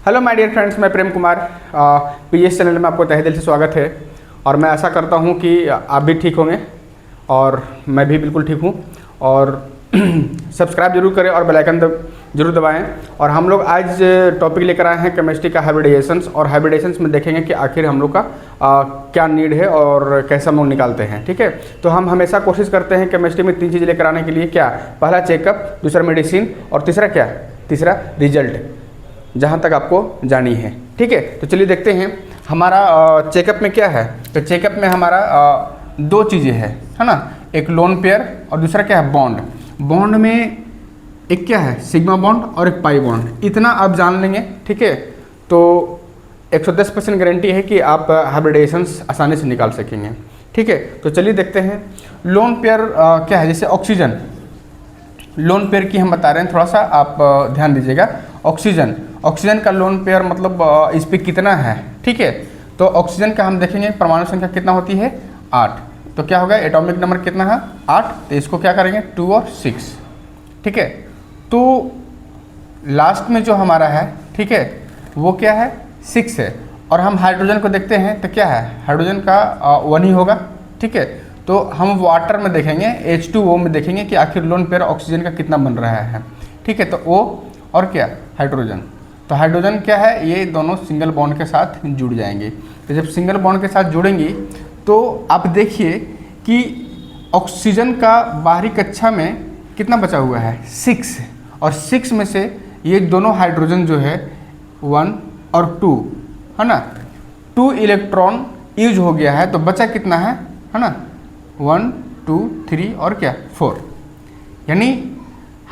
Hello my dear friends, मैं Prem Kumar. PS channel में आपको तहे दिल से स्वागत है और मैं आशा करता हूं कि आप भी ठीक होंगे और मैं भी बिल्कुल ठीक हूं। और सब्सक्राइब जरूर करें और बेल आइकन जरूर दबाएं। और हम लोग आज टॉपिक लेकर आए हैं केमिस्ट्री का हाइब्रिडाइजेशंस, और हाइब्रिडाइजेशंस में देखेंगे कि आखिर हम लोग का क्या नीड है और कैसे हम लोग निकालते हैं। ठीक है, तो हम हमेशा कोशिश करते हैं केमिस्ट्री में 3 चीज़ें लेकर आने के लिए। क्या? पहला चेकअप, दूसरा मेडिसिन और तीसरा क्या? तीसरा रिजल्ट, जहाँ तक आपको जानी है। ठीक है, तो चलिए देखते हैं हमारा चेकअप में क्या है। तो चेकअप में हमारा 2 चीज़ें है ना, एक लोन पेयर और दूसरा क्या है? बॉन्ड। बॉन्ड में एक क्या है? सिग्मा बॉन्ड और एक पाई बॉन्ड। इतना आप जान लेंगे, ठीक है, तो 110% गारंटी है कि आप हाइब्रिडाइजेशंस आसानी से निकाल सकेंगे। ठीक है, तो चलिए देखते हैं लोन पेयर क्या है। जैसे ऑक्सीजन, लोन पेयर की हम बता रहे हैं, थोड़ा सा आप ध्यान दीजिएगा। ऑक्सीजन का लोन पेयर मतलब इस पे कितना है। ठीक है, तो ऑक्सीजन का हम देखेंगे परमाणु संख्या कितना होती है? 8। तो क्या होगा? एटॉमिक नंबर कितना है? 8। तो इसको क्या करेंगे? 2 और 6। ठीक है, तो लास्ट में जो हमारा है, ठीक है, वो क्या है? 6 है। और हम हाइड्रोजन को देखते हैं तो क्या है? हाइड्रोजन का 1 ही होगा। ठीक है, तो हम वाटर में देखेंगे, H2O में देखेंगे कि आखिर लोन पेयर ऑक्सीजन का कितना बन रहा है। ठीक है, तो O और क्या? हाइड्रोजन। तो हाइड्रोजन क्या है? ये दोनों सिंगल बॉन्ड के साथ जुड़ जाएंगे। तो जब सिंगल बॉन्ड के साथ जुड़ेंगी तो आप देखिए कि ऑक्सीजन का बाहरी कक्षा में कितना बचा हुआ है? 6। और 6 में से ये दोनों हाइड्रोजन जो है 1 और 2 है ना, 2 इलेक्ट्रॉन यूज हो गया है। तो बचा कितना है ना? 1 2 3 और क्या? 4। यानी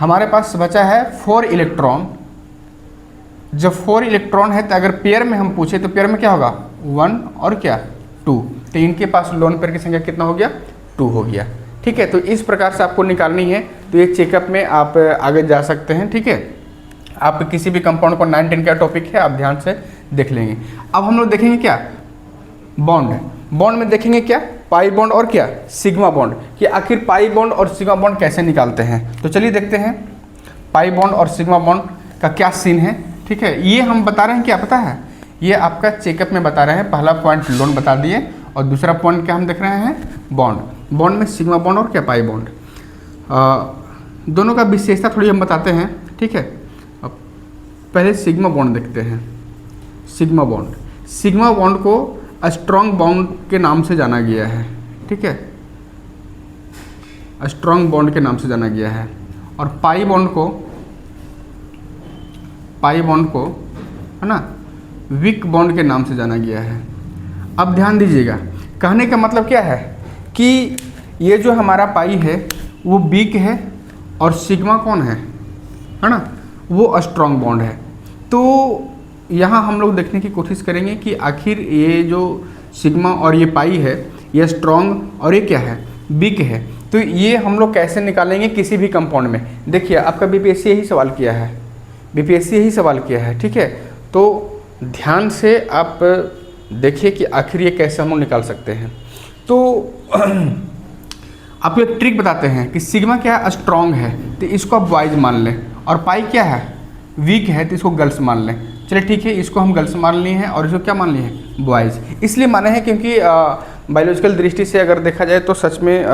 हमारे पास बचा है 4 इलेक्ट्रॉन। जब 4 इलेक्ट्रॉन है तो अगर पेयर में हम पूछे तो पेयर में क्या होगा? 1 और क्या? 2। तो इनके पास लोन पेयर की संख्या कितना हो गया? 2 हो गया। ठीक है, तो इस प्रकार से आपको निकालनी है। तो ये चेकअप में आप आगे जा सकते हैं। ठीक है, आप किसी भी कंपाउंड को 9-10 का टॉपिक है, आप ध्यान से देख लेंगे। अब हम लोग देखेंगे क्या? बॉन्ड। बॉन्ड में देखेंगे क्या? पाई बॉन्ड और क्या? Sigma bond. कि आखिर पाई बॉन्ड और सिग्मा बॉन्ड कैसे निकालते हैं। तो चलिए देखते हैं पाई बॉन्ड और सिग्मा बॉन्ड का क्या सीन है। ठीक है, ये हम बता रहे हैं, क्या पता है? ये आपका चेकअप में बता रहे हैं। पहला पॉइंट लोन बता दिए और दूसरा पॉइंट क्या हम देख रहे हैं? बॉन्ड। बॉन्ड में सिग्मा बॉन्ड और क्या? Pi bond. दोनों का विशेषता थोड़ी हम बताते हैं। ठीक है, अब पहले सिग्मा बॉन्ड देखते हैं। सिग्मा बॉन्ड को स्ट्रॉन्ग बॉन्ड के नाम से जाना गया है। ठीक है, स्ट्रॉन्ग बॉन्ड के नाम से जाना गया है। और पाई बॉन्ड को है ना, वीक बॉन्ड के नाम से जाना गया है। अब ध्यान दीजिएगा, कहने का मतलब क्या है कि ये जो हमारा पाई है वो वीक है और सिग्मा कौन है ना, वो स्ट्रॉन्ग बॉन्ड है। तो यहाँ हम लोग देखने की कोशिश करेंगे कि आखिर ये जो सिग्मा और ये पाई है, ये स्ट्रॉन्ग और ये क्या है? वीक है। तो ये हम लोग कैसे निकालेंगे किसी भी कंपाउंड में। देखिए, आपका बीपीएससी यही सवाल किया है। ठीक है, तो ध्यान से आप देखिए कि आखिर ये कैसे हम लोग निकाल सकते हैं। तो आपको एक ट्रिक बताते हैं कि सिग्मा क्या है? स्ट्रॉन्ग है, तो इसको आप बॉयज मान लें। और पाई क्या है? वीक है, तो इसको गर्ल्स मान लें। चलिए ठीक है, इसको हम गर्ल्स मान लिए हैं और इसको क्या मान लिए हैं? बॉयज़। इसलिए माने हैं क्योंकि बायोलॉजिकल दृष्टि से अगर देखा जाए तो सच में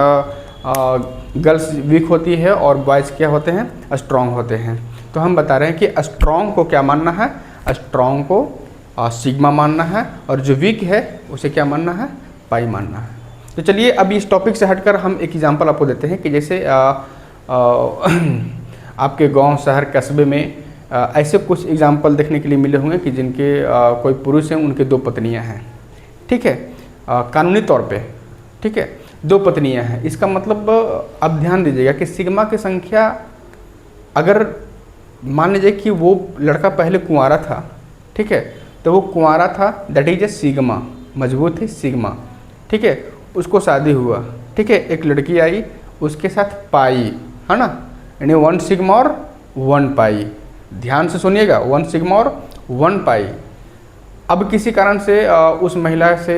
गर्ल्स वीक होती है और बॉयज़ क्या होते हैं? स्ट्रॉन्ग होते हैं। तो हम बता रहे हैं कि स्ट्रॉन्ग को क्या मानना है? स्ट्रॉन्ग को सिग्मा मानना है और जो वीक है उसे क्या मानना है? पाई मानना है। तो चलिए अब इस टॉपिक से हटकर हम एक एग्जांपल आपको देते हैं कि जैसे आपके गांव, शहर, कस्बे में ऐसे कुछ एग्जाम्पल देखने के लिए मिले होंगे कि जिनके कोई पुरुष हैं, उनके 2 पत्नियां हैं। ठीक है, कानूनी तौर पे, ठीक है, 2 पत्नियां हैं। इसका मतलब अब ध्यान दीजिएगा कि सिग्मा की संख्या, अगर मान लीजिए कि वो लड़का पहले कुंवारा था, ठीक है, तो वो कुंवारा था, दैट इज ए सिग्मा, मजबूत है सिग्मा। ठीक है, उसको शादी हुआ, ठीक है, एक लड़की आई, उसके साथ पाई, है ना, यानी 1 सिग्मा और 1 पाई। ध्यान से सुनिएगा, 1 सिग्मा और 1 पाई। अब किसी कारण से उस महिला से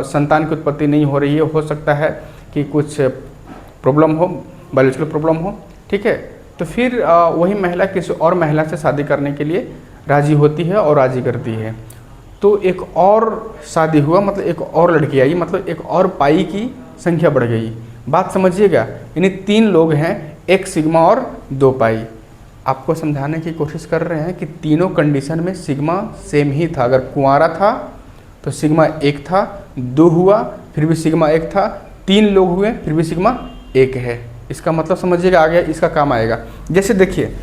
संतान की उत्पत्ति नहीं हो रही है। हो सकता है कि कुछ प्रॉब्लम हो, बायोलॉजिकल प्रॉब्लम हो। ठीक है, तो फिर वही महिला किसी और महिला से शादी करने के लिए राजी होती है और राजी करती है। तो एक और शादी हुआ, मतलब एक और लड़की आई, मतलब एक और पाई की संख्या बढ़ गई। बात समझिएगा, यानी 3 लोग हैं, 1 सिग्मा और 2 पाई। आपको समझाने की कोशिश कर रहे हैं कि तीनों कंडीशन में सिग्मा सेम ही था। अगर कुंवारा था तो सिग्मा 1 था, 2 हुआ फिर भी सिग्मा 1 था, 3 लोग हुए फिर भी सिग्मा 1 है। इसका मतलब समझिएगा, आ गया, इसका काम आएगा। जैसे देखिए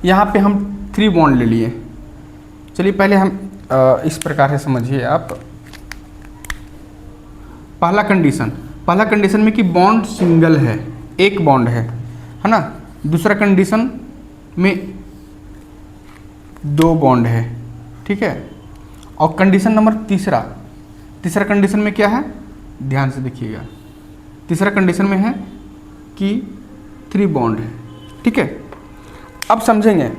यहाँ पे हम 3 बॉन्ड ले लिए। चलिए पहले हम इस प्रकार से समझिए आप। पहला कंडीशन में कि बॉन्ड सिंगल है, एक बॉन्ड है ना। दूसरा कंडीशन में 2 बॉन्ड है, ठीक है। और कंडीशन नंबर तीसरा कंडीशन में क्या है, ध्यान से देखिएगा। तीसरा कंडीशन में है कि 3 बॉन्ड है, ठीक है। अब समझेंगे,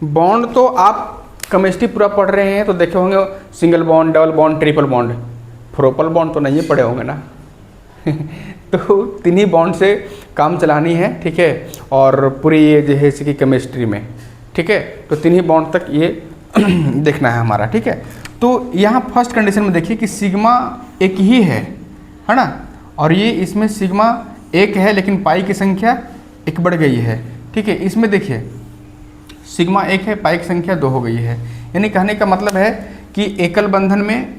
बॉन्ड तो आप केमिस्ट्री पूरा पढ़ रहे हैं तो देखे होंगे, single bond, double bond, triple bond. प्रोपल बॉन्ड तो नहीं पढ़े होंगे ना तो 3 ही बॉन्ड से काम चलानी है, ठीक है। और पूरी ये जैसे कि केमिस्ट्री में, ठीक है, तो 3 ही बॉन्ड तक ये देखना है हमारा, ठीक है। तो यहाँ फर्स्ट कंडीशन में देखिए कि सिग्मा 1 ही है ना, और ये इसमें सिग्मा 1 है लेकिन पाई की संख्या 1 बढ़ गई है, ठीक है। इसमें देखिए सिग्मा 1 है, पाई की संख्या 2 हो गई है। यानी कहने का मतलब है कि एकल बंधन में,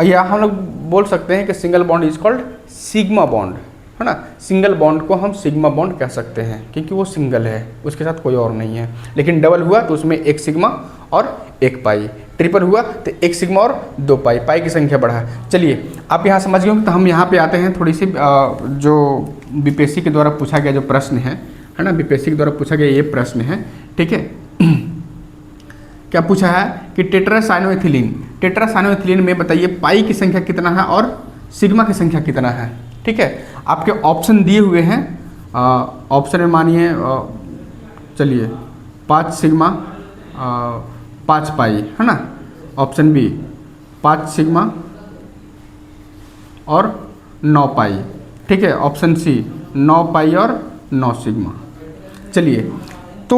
या हम लोग बोल सकते हैं कि single bond is called sigma bond, है ना। सिंगल बॉन्ड को हम सिग्मा बॉन्ड कह सकते हैं क्योंकि वो सिंगल है, उसके साथ कोई और नहीं है। लेकिन डबल हुआ तो उसमें 1 सिग्मा और 1 पाई, ट्रिपल हुआ तो 1 सिग्मा और 2 पाई, पाई की संख्या बढ़ा। चलिए आप यहाँ समझ गए, तो हम यहाँ पे आते हैं थोड़ी सी जो बीपीएससी के द्वारा पूछा गया जो प्रश्न है ना, बीपीएससी के द्वारा पूछा गया ये प्रश्न है, ठीक है। क्या पूछा है कि टेट्रासाइनोइथिलीन में बताइए पाई की संख्या कितना है और सिग्मा की संख्या कितना है, ठीक है। आपके ऑप्शन दिए हुए हैं, ऑप्शन में मानिए चलिए 5 सिग्मा 5 पाई, है ना। ऑप्शन बी 5 सिग्मा और 9 पाई, ठीक है। ऑप्शन सी 9 पाई और 9 सिग्मा। चलिए तो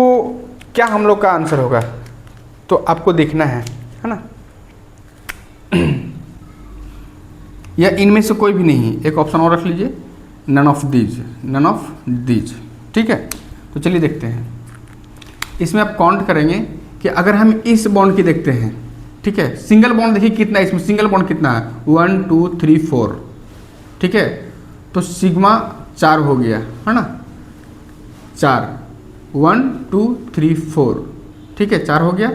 क्या हम लोग का आंसर होगा, तो आपको देखना है ना। या इनमें से कोई भी नहीं, एक ऑप्शन और रख लीजिए, नन ऑफ दीज, ठीक है। तो चलिए देखते हैं, इसमें आप काउंट करेंगे कि अगर हम इस बॉन्ड की देखते हैं, ठीक है, सिंगल बॉन्ड देखिए कितना है, इसमें सिंगल बॉन्ड कितना है 1 2 3 4, ठीक है। तो सिग्मा 4 हो गया, है ना, 4 1 2 3 4, ठीक है, 4 हो गया।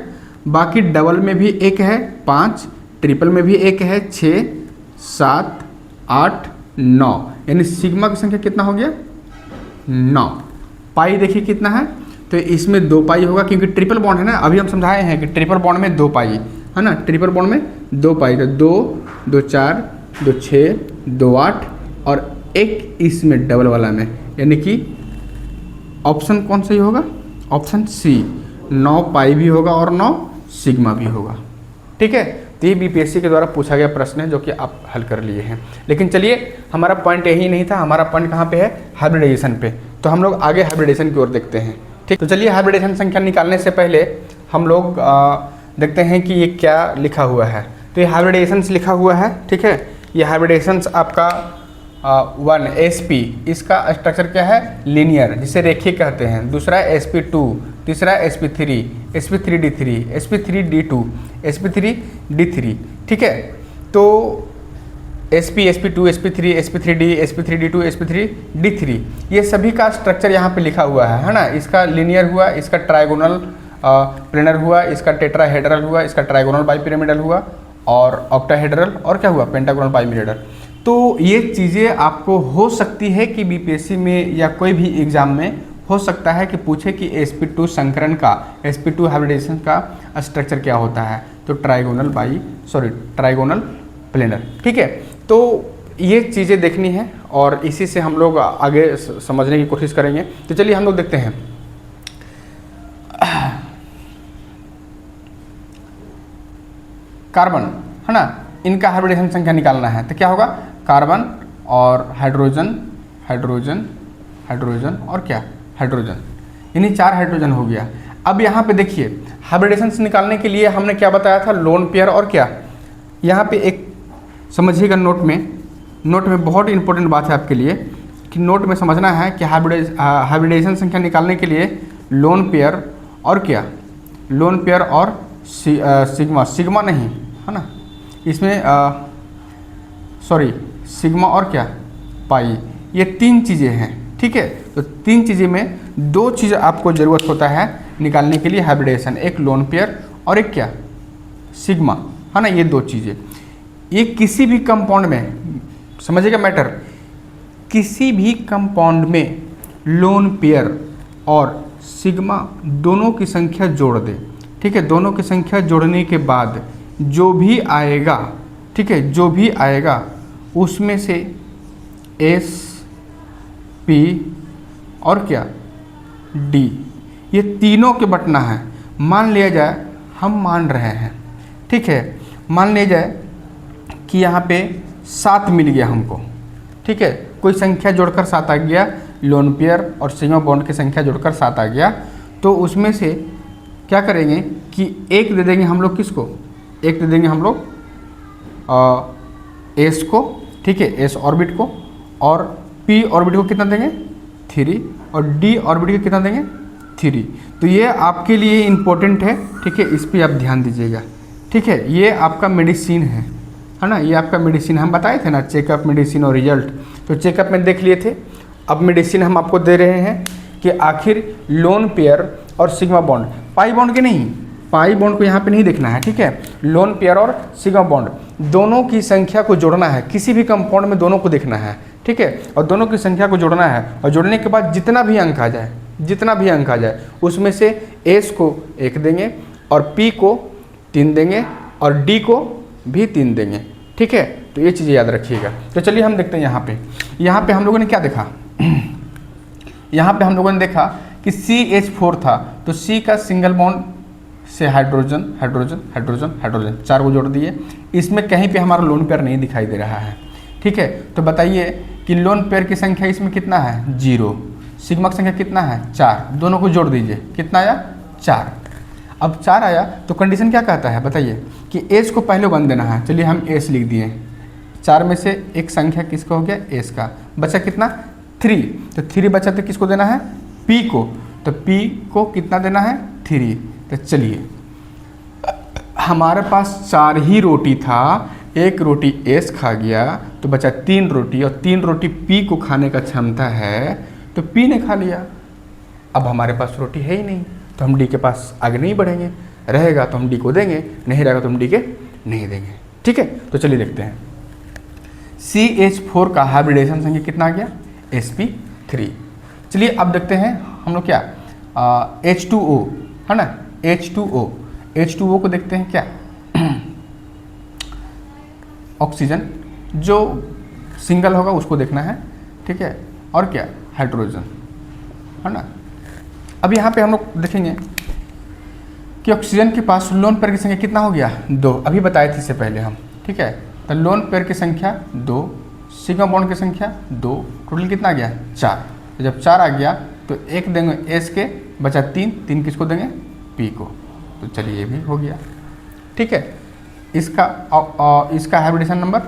बाकी डबल में भी 1 है 5, ट्रिपल में भी 1 है 6 7 8 9, यानी सिग्मा की संख्या कितना हो गया 9। पाई देखिए कितना है, तो इसमें 2 पाई होगा क्योंकि ट्रिपल बॉन्ड है ना। अभी हम समझाए हैं कि ट्रिपल बॉन्ड में 2 पाई है ना, ट्रिपल बॉन्ड में 2 पाई, तो 2 2 4 2 6 2 8 और 1 इसमें डबल वाला में, यानी कि ऑप्शन कौन सही होगा, ऑप्शन सी 9 पाई भी होगा और 9 सिग्मा भी होगा, ठीक है। तो ये बीपीएससी के द्वारा पूछा गया प्रश्न है जो कि आप हल कर लिए हैं। लेकिन चलिए हमारा पॉइंट यही नहीं था, हमारा पॉइंट कहाँ पे है, हाइब्रिडाइजेशन पे। तो हम लोग आगे हाइब्रिडाइजेशन की ओर देखते हैं, ठीक। तो चलिए हाइब्रिडाइजेशन संख्या निकालने से पहले हम लोग देखते हैं कि ये क्या लिखा हुआ है। तो ये हाइब्रिडाइजेशन लिखा हुआ है, ठीक है। ये हाइब्रिडाइजेशन आपका 1 sp, इसका स्ट्रक्चर क्या है, लीनियर, जिसे रेखीय कहते हैं। दूसरा sp2, तीसरा sp3, sp3d3, sp3d2, sp3d3, ठीक है। तो sp, sp2, sp3, sp3d, sp3d2, sp3d3, ये सभी का स्ट्रक्चर यहाँ पे लिखा हुआ है ना। इसका लीनियर हुआ, इसका ट्राइगोनल प्लेनर हुआ, इसका टेट्राहेड्रल हुआ, इसका ट्राइगोनल बाइपिरामिडल हुआ, और ऑक्टाहेड्रल, और क्या हुआ, पेंटागोनल बाइमिरेडल। तो ये चीज़ें आपको हो सकती है कि बीपीएससी में या कोई भी एग्जाम में हो सकता है कि पूछे कि sp2 संकरण का, sp2 हाइब्रिडाइजेशन का स्ट्रक्चर क्या होता है, तो ट्राइगोनल प्लेनर, ठीक है। तो ये चीज़ें देखनी है और इसी से हम लोग आगे समझने की कोशिश करेंगे। तो चलिए हम लोग देखते हैं। कार्बन, है ना, इनका हाइब्रिडेशन संख्या निकालना है। तो क्या होगा, कार्बन और हाइड्रोजन, हाइड्रोजन, हाइड्रोजन और क्या, हाइड्रोजन, यानी 4 हाइड्रोजन हो गया। अब यहाँ पे देखिए हाइब्रिडेशन से निकालने के लिए हमने क्या बताया था, लोन पेयर और क्या, यहाँ पे एक समझिएगा नोट में बहुत इंपॉर्टेंट बात है आपके लिए कि नोट में समझना है कि हाइब्रिडेशन संख्या निकालने के लिए लोन पेयर और क्या, लोन पेयर और सिग्मा नहीं है ना, इसमें सॉरी सिग्मा और क्या, पाई, ये 3 चीज़ें हैं। ठीक है, तो 3 चीज़ें में 2 चीज़ आपको ज़रूरत होता है निकालने के लिए हाइब्रिडेशन, एक लोन पेयर और एक क्या, सिग्मा, है ना, ये 2 चीज़ें। ये किसी भी कंपाउंड में, समझिएगा मैटर, किसी भी कंपाउंड में लोन पेयर और सिग्मा दोनों की संख्या जोड़ दे। ठीक है, दोनों की संख्या जोड़ने के बाद जो भी आएगा, ठीक है, जो भी आएगा उसमें से एस, पी और क्या, डी, ये तीनों के बटना है। मान लिया जाए, हम मान रहे हैं, ठीक है, मान लिया जाए कि यहाँ पे 7 मिल गया हमको। ठीक है, कोई संख्या जोड़कर 7 आ गया, लोन पेयर और सिग्मा बॉन्ड की संख्या जोड़कर 7 आ गया, तो उसमें से क्या करेंगे कि एक दे देंगे हम लोग, किसको, एक दे देंगे हम लोग एस को, ठीक है, एस ऑर्बिट को, और पी ऑर्बिट को कितना देंगे, 3, और डी ऑर्बिट को कितना देंगे, 3। तो ये आपके लिए इम्पोर्टेंट है। ठीक है, इस पर आप ध्यान दीजिएगा। ठीक है, ये आपका मेडिसिन है ना, ये आपका मेडिसिन हम बताए थे ना, चेकअप, मेडिसिन और रिजल्ट। तो चेकअप में देख लिए थे, अब मेडिसिन हम आपको दे रहे हैं कि आखिर लोन पेयर और सिग्मा बॉन्ड, पाई बॉन्ड के नहीं, पाई बॉन्ड को यहाँ पे नहीं देखना है। ठीक है, लोन पेयर और सिग्मा बॉन्ड दोनों की संख्या को जोड़ना है, किसी भी कंपाउंड में दोनों को देखना है। ठीक है, और दोनों की संख्या को जोड़ना है, और जोड़ने के बाद जितना भी अंक आ जाए, जितना भी अंक आ जाए, उसमें से एस को 1 देंगे और पी को 3 देंगे और डी को भी 3 देंगे। ठीक है, तो ये चीज़ें याद रखिएगा। तो चलिए हम देखते हैं यहाँ पे हम लोगों ने क्या देखा, यहाँ पे हम लोगों ने देखा कि CH4 था, तो C का सिंगल बॉन्ड से हाइड्रोजन हाइड्रोजन हाइड्रोजन हाइड्रोजन 4 को जोड़ दिए। इसमें कहीं पे हमारा लोन पेयर नहीं दिखाई दे रहा है। ठीक है, तो बताइए कि लोन पेयर की संख्या इसमें कितना है, 0, सिग्मा की संख्या कितना है, 4, दोनों को जोड़ दीजिए, कितना आया, 4। अब 4 आया तो कंडीशन क्या कहता है, बताइए कि एस को पहले 1 देना है। चलिए हम एस लिख दिए, 4 में से एक संख्या किसका हो गया, एस का, बचा कितना, 3, तो 3 बचा तो किसको देना है, पी को, तो पी को कितना देना है, 3। तो चलिए हमारे पास 4 ही रोटी था, एक रोटी एस खा गया तो बचा 3 रोटी, और 3 रोटी पी को खाने का क्षमता है, तो पी ने खा लिया। अब हमारे पास रोटी है ही नहीं, तो हम डी के पास आगे नहीं बढ़ेंगे, रहेगा तो हम डी को देंगे, नहीं रहेगा तो हम डी के नहीं देंगे। ठीक है, तो चलिए देखते हैं CH4 का हाइब्रिडेशन संख्या कितना आ गया, sp3। चलिए अब देखते हैं हम लोग क्या, H2O है ना, H2O को देखते हैं क्या, ऑक्सीजन, जो सिंगल होगा उसको देखना है। ठीक है, और क्या, हाइड्रोजन, है ना। अब यहाँ पे हम लोग देखेंगे कि ऑक्सीजन के पास लोन पेयर की संख्या कितना हो गया, 2, अभी बताए थे इससे पहले हम। ठीक है, तो लोन पेयर की संख्या 2, सिग्मा बॉन्ड की संख्या 2, टोटल कितना आ गया, 4। तो जब 4 आ गया तो 1 देंगे एस के, बचा 3 किसको देंगे, पी को। तो चलिए ये भी हो गया। ठीक है, इसका हाइब्रिडेशन नंबर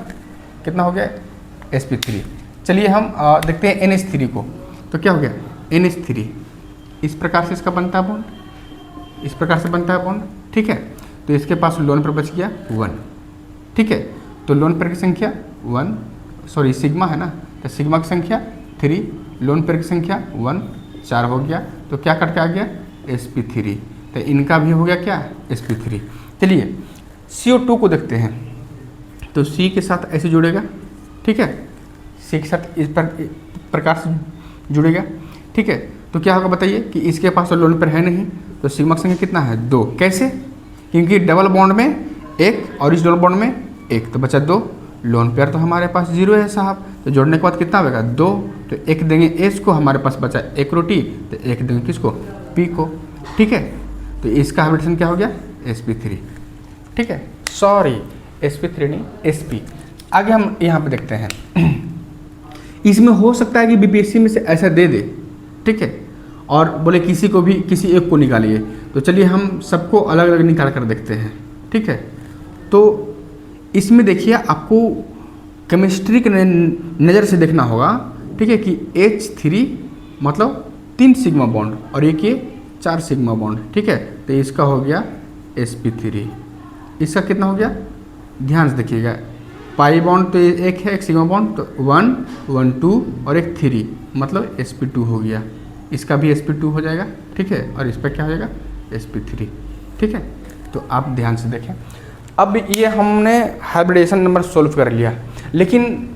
कितना हो गया, sp3। चलिए हम देखते हैं NH3 को, तो क्या हो गया, NH3 इस प्रकार से इसका बनता है बॉन्ड, इस प्रकार से बनता है बॉन्ड। ठीक है, तो इसके पास लोन पेयर बच गया 1। ठीक है, तो लोन पेयर की संख्या 1, सॉरी सिग्मा है ना, तो सिग्मा की संख्या 3, लोन पेयर की संख्या 1, 4 हो गया, तो क्या कट के आ गया, sp3। तो इनका भी हो गया क्या, sp3। चलिए CO2 को देखते हैं, तो C के साथ ऐसे जुड़ेगा। ठीक है, C के साथ इस प्रकार से जुड़ेगा। ठीक है, तो क्या होगा बताइए कि इसके पास तो लोन पेयर है नहीं, तो सिग्मा की संख्या कितना है, 2। कैसे, क्योंकि डबल बॉन्ड में 1 और इस डबल बॉन्ड में 1, तो बचा 2। लोन पेयर तो हमारे पास 0 है साहब, तो जोड़ने के बाद कितना आएगा, 2, तो 1 देंगे एस को, हमारे पास बचा 1 रोटी, तो 1 देंगे किसको, पी को। ठीक है, तो इसका हाइब्रिडेशन क्या हो गया, sp3। ठीक है, सॉरी sp3 नहीं, sp। आगे हम यहाँ पे देखते हैं, इसमें हो सकता है कि बीपीएससी में से ऐसा दे दे। ठीक है, और बोले किसी को भी किसी एक को निकालिए। तो चलिए हम सबको अलग अलग निकाल कर देखते हैं, ठीक है। तो इसमें देखिए आपको केमिस्ट्री के नज़र से देखना होगा, ठीक है, कि H3 मतलब 3 सिग्मा बॉन्ड और एक ये 4 सिग्मा बॉन्ड, ठीक है। तो इसका हो गया sp3, इसका कितना हो गया, ध्यान से देखिएगा, पाई बॉन्ड तो एक है, एक सिग्मा बॉन्ड, तो 1 1 2 और एक 3 मतलब sp2 हो गया, इसका भी sp2 हो जाएगा, ठीक है। और इस पर क्या हो जाएगा, sp3, ठीक है। तो आप ध्यान से देखें। अब ये हमने हाइब्रिडेशन नंबर सोल्व कर लिया, लेकिन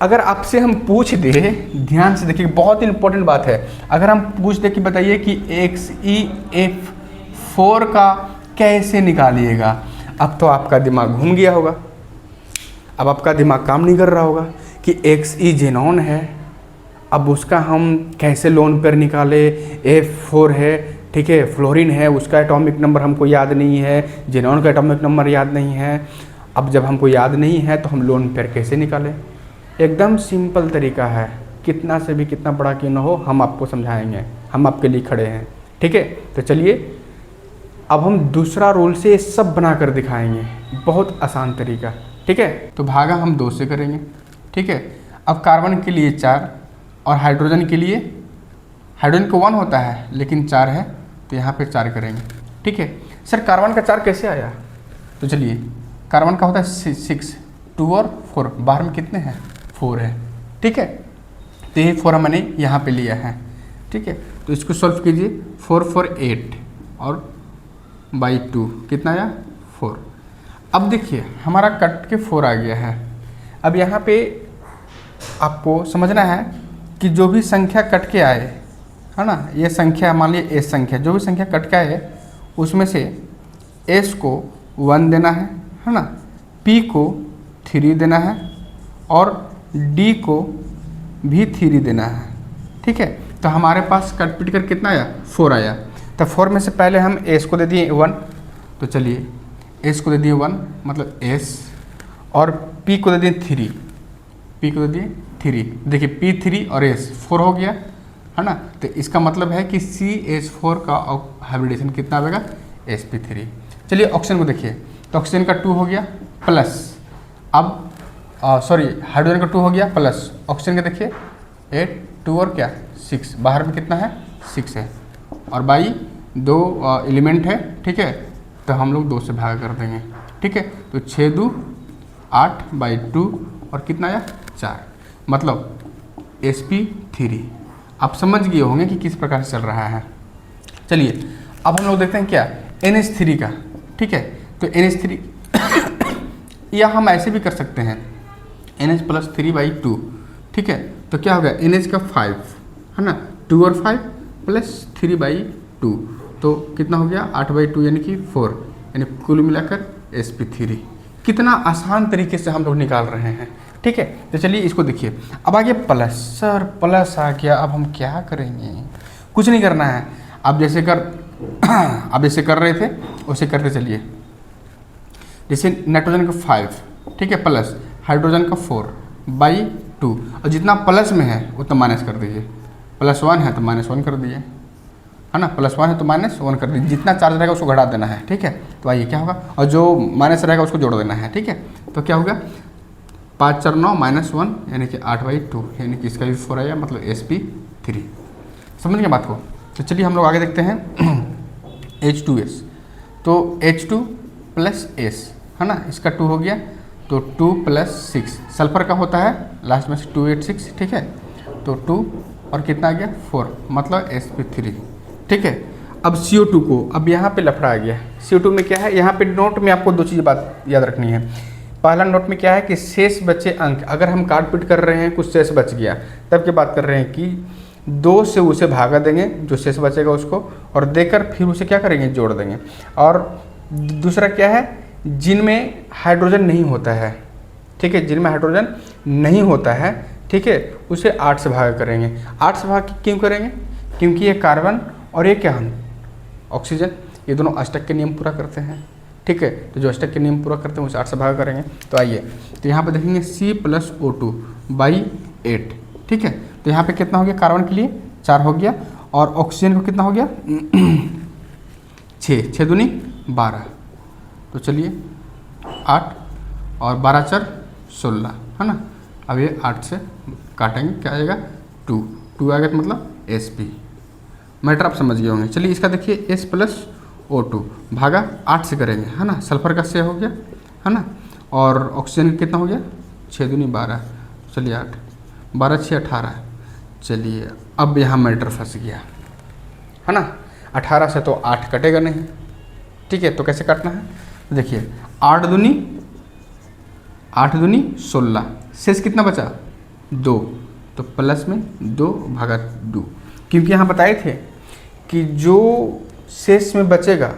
अगर आपसे हम पूछ दे, ध्यान से देखिए बहुत इंपॉर्टेंट बात है, अगर हम पूछ दे कि बताइए कि XeF4 का कैसे निकालिएगा, अब तो आपका दिमाग घूम गया होगा, अब आपका दिमाग काम नहीं कर रहा होगा कि Xe जेनॉन है, अब उसका हम कैसे लोन पेयर निकाले, F4 है, ठीक है, फ्लोरीन है, उसका एटॉमिक नंबर हमको याद नहीं है, जेनॉन का एटॉमिक नंबर याद नहीं है। अब जब हमको याद नहीं है तो हम लोन पेयर कैसे निकालें? एकदम सिंपल तरीका है, कितना से भी कितना बड़ा क्यों ना हो हम आपको समझाएंगे, हम आपके लिए खड़े हैं, ठीक है। तो चलिए अब हम दूसरा रूल से सब बना कर दिखाएंगे, बहुत आसान तरीका, ठीक है। तो भागा हम 2 से करेंगे, ठीक है। अब कार्बन के लिए 4 और हाइड्रोजन के लिए, हाइड्रोजन को 1 होता है लेकिन 4 है, तो यहाँ पे 4 करेंगे, ठीक है। सर कार्बन का 4 कैसे आया? तो चलिए, कार्बन का होता है 6, 2 और 4, बाहर में कितने हैं, 4 है, ठीक है। तो ये 4 मैंने यहाँ पे लिया है, ठीक है। तो इसको सॉल्व कीजिए, 4 4 8 और बाई 2 कितना आया, 4। अब देखिए हमारा कट के 4 आ गया है। अब यहाँ पे आपको समझना है कि जो भी संख्या कट के आए, है ना, ये संख्या मान लीजिए एस संख्या, जो भी संख्या कट के आए उसमें से एस को 1 देना है ना, पी को 3 देना है और डी को भी 3 देना है, ठीक है। तो हमारे पास कट पिट कर कितना आया, 4 आया। तो 4 में से पहले हम एस को दे दिए 1, तो चलिए एस को दे दिए 1 मतलब एस, और पी को दे दिए 3, पी को दे दिए 3, देखिए पी 3 और एस 4 हो गया, है ना। तो इसका मतलब है कि CH4 का हाइब्रिडेशन कितना आएगा, sp3। चलिए ऑक्सीजन को देखिए, तो ऑक्सीजन का 2 हो गया प्लस, अब सॉरी हाइड्रोजन का 2 हो गया प्लस, ऑक्सीजन का देखिए 8 2 और क्या 6, बाहर में कितना है 6 है, और बाई 2 एलिमेंट है, ठीक है। तो हम लोग 2 से भाग कर देंगे, ठीक है। तो 6 2 8 बाई 2 और कितना आया 4, मतलब sp3। आप समझ गए होंगे कि किस प्रकार से चल रहा है। चलिए अब हम लोग देखते हैं क्या, NH3 का, ठीक है। तो NH3 या हम ऐसे भी कर सकते हैं NH + 3 बाई 2, ठीक है। तो क्या होगा, NH का 5 है ना, 2 और 5 प्लस 3 बाई 2, तो कितना हो गया 8 बाई 2 यानी कि 4, यानी कुल मिलाकर sp3। कितना आसान तरीके से हम लोग निकाल रहे हैं, ठीक है। तो चलिए इसको देखिए, अब आ गया प्लस, सर प्लस आ गया, अब हम क्या करेंगे, कुछ नहीं करना है, आप जैसे कर रहे थे वैसे करते चलिए। जैसे नाइट्रोजन का 5, ठीक है, प्लस हाइड्रोजन का 4 बाई 2, और जितना प्लस में है उतना माइनस कर दीजिए, +1 है तो -1 कर दीजिए, है ना, +1 है तो -1 कर दीजिए, जितना चार्ज रहेगा उसको घटा देना है, ठीक है। तो आइए क्या होगा, और जो माइनस रहेगा उसको जोड़ देना है, ठीक है। तो क्या होगा 5 4 9 -1 यानी कि 8 बाई 2, यानी कि इसका भी 4 आया, मतलब sp3। समझ गए बात को। तो चलिए हम लोग आगे देखते हैं H2S, तो H2 + S है ना, इसका 2 हो गया, तो 2 + 6 सल्फर का होता है लास्ट में 286, ठीक है। तो 2 और कितना आ गया 4, मतलब sp3, ठीक है। अब CO2 को, अब यहाँ पे लफड़ा आ गया, CO2 में क्या है, यहाँ पे नोट में आपको 2 चीज़ बात याद रखनी है। पहला नोट में क्या है कि शेष बचे अंक, अगर हम काट पीट कर रहे हैं कुछ शेष बच गया, तब की बात कर रहे हैं कि 2 से उसे भागा देंगे जो शेष बचेगा उसको, और देकर फिर उसे क्या करेंगे, जोड़ देंगे। और दूसरा क्या है, जिनमें हाइड्रोजन नहीं होता है, ठीक है, जिनमें हाइड्रोजन नहीं होता है, ठीक है, उसे 8 से भागा करेंगे। 8 से भाग क्यों करेंगे, क्योंकि ये कार्बन और ये क्या है ऑक्सीजन, ये दोनों अष्टक के नियम पूरा करते हैं, ठीक है। तो जो अष्टक के नियम पूरा करते हैं उसे 8 से भाग करेंगे। तो आइए, तो यहाँ पे देखेंगे C + O2 बाई 8, ठीक है। तो यहाँ पे कितना हो गया, कार्बन के लिए 4 हो गया, और ऑक्सीजन को कितना हो गया 6, 6 दूनी 12। तो चलिए 8 और 12 4 16 है ना। अब ये 8 से काटेंगे, क्या आ जाएगा 2, 2 आ गया तो मतलब Sp। मैटर आप समझ गए होंगे। चलिए इसका देखिए S + O2 भागा 8 से करेंगे है ना। सल्फर का 6 हो गया है ना, और ऑक्सीजन का कितना हो गया 6 दूनी 12। चलिए 8, 12 6 18। चलिए अब यहाँ मैटर फंस गया है ना। 18 से तो 8 कटेगा नहीं, ठीक है। तो कैसे काटना है, देखिए 8 दूनी 16, शेष कितना बचा 2, तो प्लस में 2 भागा 2, क्योंकि यहाँ बताए थे कि जो शेष में बचेगा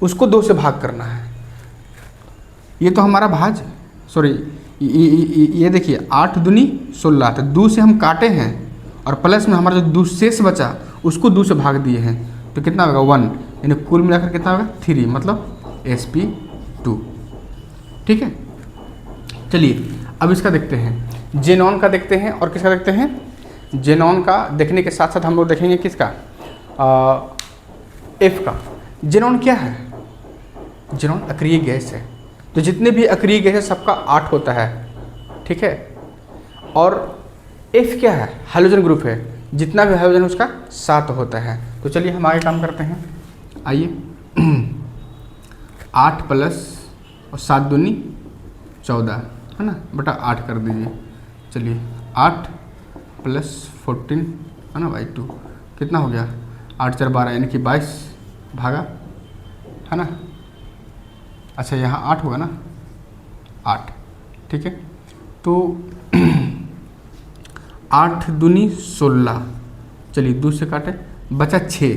उसको 2 से भाग करना है। ये तो हमारा भाज, सॉरी ये देखिए 8 दूनी 16, तो 2 से हम काटे हैं और प्लस में हमारा जो 2 शेष बचा उसको 2 से भाग दिए हैं, तो कितना होगा 1, यानी कुल मिलाकर कितना होगा 3, मतलब Sp2, ठीक है। चलिए अब इसका देखते हैं, जेनॉन का देखते हैं और किसका देखते हैं। जेनॉन का देखने के साथ साथ हम लोग देखेंगे किसका, F का। जेनॉन क्या है, जेनॉन अक्रिय गैस है। तो जितने भी अक्रिय गैस है सबका 8 होता है, ठीक है। और F क्या है, हाइड्रोजन ग्रुप है, जितना भी हाइड्रोजन उसका 7 होता है। तो चलिए हम आगे काम करते हैं, आइए 8 प्लस और 7 दूनी 14 है ना, बटा 8 कर दीजिए। चलिए 8 + 14 है ना बाई 2, कितना हो गया 8 4 12, यानी कि 22 भागा है ना। अच्छा यहाँ 8 होगा ना, 8, ठीक है। तो 8 दूनी 16, चलिए 2 से काटे, बचा 6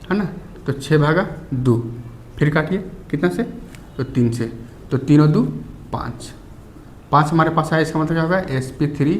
है ना, तो 6 भागा 2, फिर काटिए कितना से, तो 3 से, तो 3 और 2 5, 5 हमारे पास आया। इसका मतलब क्या होगा Sp3